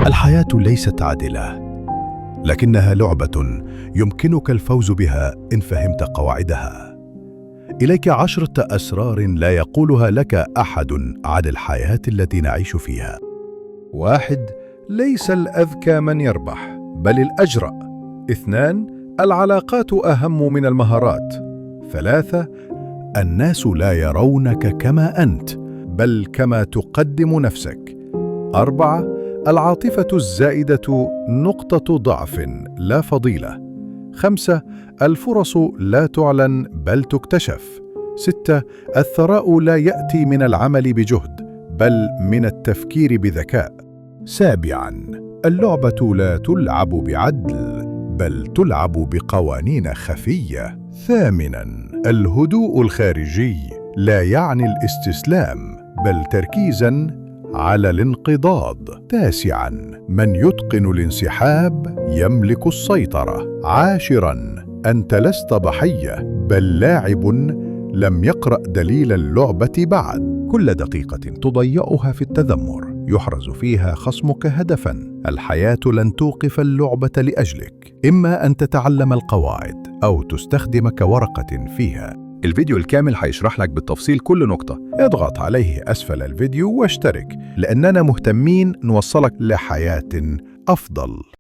الحياة ليست عادلة، لكنها لعبة يمكنك الفوز بها إن فهمت قواعدها. إليك 10 أسرار لا يقولها لك أحد عن الحياة التي نعيش فيها. 1. ليس الأذكى من يربح، بل الأجرأ. 2. العلاقات أهم من المهارات. 3. الناس لا يرونك كما أنت، بل كما تقدم نفسك. 4. العاطفة الزائدة نقطة ضعف لا فضيلة. 5. الفرص لا تعلن بل تكتشف. 6. الثراء لا يأتي من العمل بجهد، بل من التفكير بذكاء. 7. اللعبة لا تلعب بعدل، بل تلعب بقوانين خفية. 8. الهدوء الخارجي لا يعني الاستسلام، بل تركيزاً على الانقضاض. 9. من يتقن الانسحاب يملك السيطرة. 10. أنت لست ضحية، بل لاعب لم يقرأ دليل اللعبة بعد. كل دقيقة تضيعها في التذمر يحرز فيها خصمك هدفاً. الحياة لن توقف اللعبة لأجلك، إما أن تتعلم القواعد أو تستخدم كورقة فيها. الفيديو الكامل هيشرح لك بالتفصيل كل نقطة. اضغط عليه أسفل الفيديو واشترك، لأننا مهتمين نوصلك لحياة أفضل.